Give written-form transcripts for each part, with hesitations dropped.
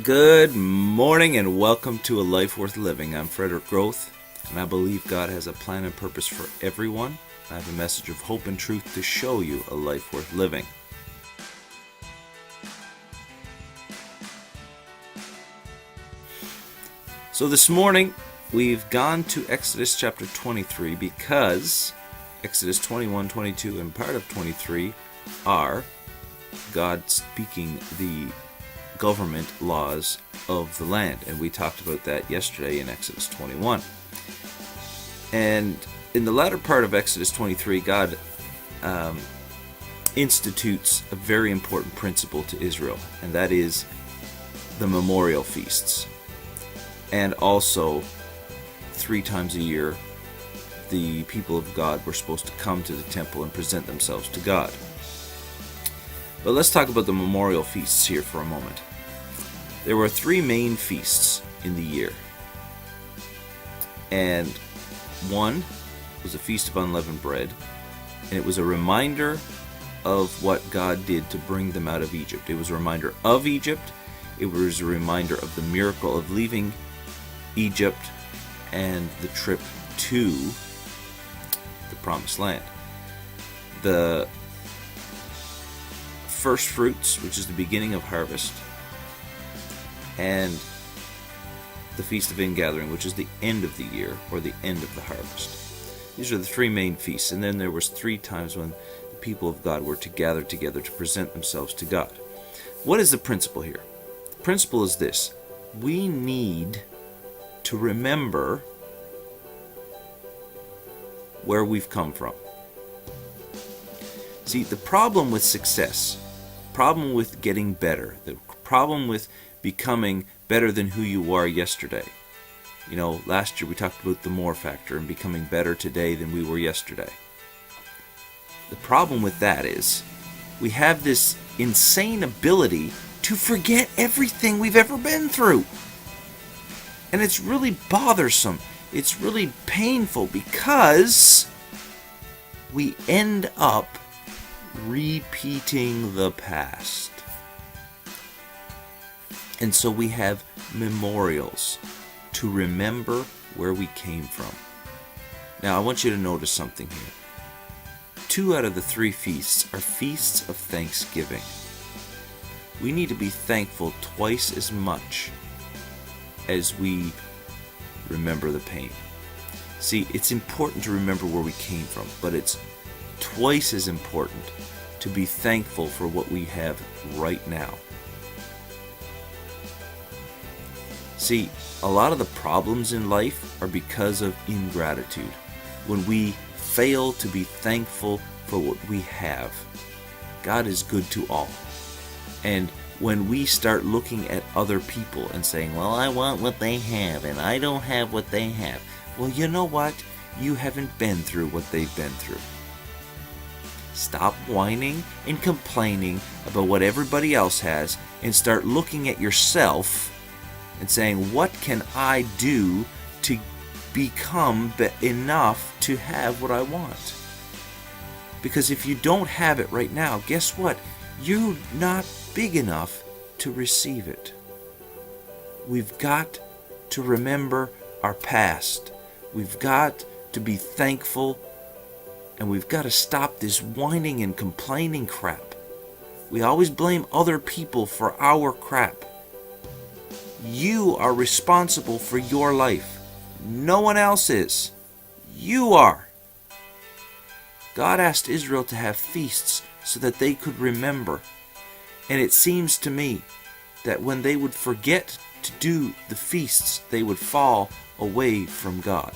Good morning and welcome to A Life Worth Living. I'm Frederick Groth, and I believe God has a plan and purpose for everyone. I have a message of hope and truth to show you a life worth living. So this morning, we've gone to Exodus chapter 23 because Exodus 21, 22, and part of 23 are God speaking the government laws of the land, and we talked about that yesterday in Exodus 21. And in the latter part of Exodus 23, God institutes a very important principle to Israel, and that is the memorial feasts. And also, 3 times a year, the people of God were supposed to come to the temple and present themselves to God. But let's talk about the memorial feasts here for a moment. There were 3 main feasts in the year. And one was a feast of unleavened bread, and it was a reminder of what God did to bring them out of Egypt. It was a reminder of Egypt. It was a reminder of the miracle of leaving Egypt and the trip to the Promised Land. The first fruits, which is the beginning of harvest, and the Feast of Ingathering, which is the end of the year, or the end of the harvest. These are the 3 main feasts, and then there was 3 times when the people of God were to gather together to present themselves to God. What is the principle here? The principle is this: we need to remember where we've come from. See, the problem with success, problem with getting better, the problem with becoming better than who you were yesterday. You know, last year we talked about the more factor and becoming better today than we were yesterday. The problem with that is we have this insane ability to forget everything we've ever been through. And it's really bothersome. It's really painful because we end up repeating the past. And so we have memorials to remember where we came from. Now I want you to notice something here. 2 out of the 3 feasts are feasts of thanksgiving. We need to be thankful twice as much as we remember the pain. See, it's important to remember where we came from, but it's twice as important to be thankful for what we have right now. See, a lot of the problems in life are because of ingratitude. When we fail to be thankful for what we have, God is good to all. And when we start looking at other people and saying, well, I want what they have and I don't have what they have. Well, you know what? You haven't been through what they've been through. Stop whining and complaining about what everybody else has and start looking at yourself and saying, what can I do to become enough to have what I want? Because if you don't have it right now, guess what? You're not big enough to receive it. We've got to remember our past. We've got to be thankful, and we've got to stop this whining and complaining crap. We always blame other people for our crap. You are responsible for your life. No one else is. You are. God asked Israel to have feasts so that they could remember. And it seems to me that when they would forget to do the feasts, they would fall away from God.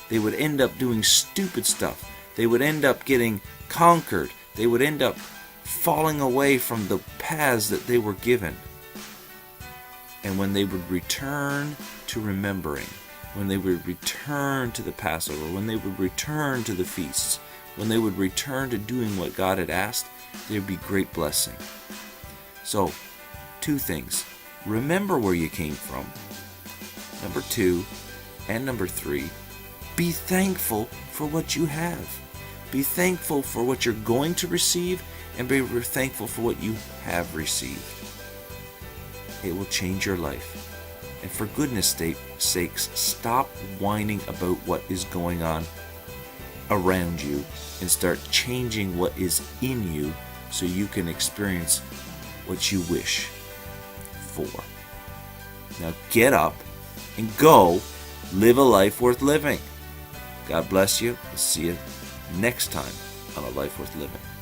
They would end up doing stupid stuff. They would end up getting conquered. They would end up falling away from the paths that they were given. And when they would return to remembering, when they would return to the Passover, when they would return to the feasts, when they would return to doing what God had asked, there would be great blessing. So, 2 things. Remember where you came from. Number 2, and number 3, be thankful for what you have. Be thankful for what you're going to receive, and be thankful for what you have received. it will change your life. And for goodness sakes, stop whining about what is going on around you and start changing what is in you so you can experience what you wish for. Now get up and go live a life worth living. God bless you. We'll see you next time on A Life Worth Living.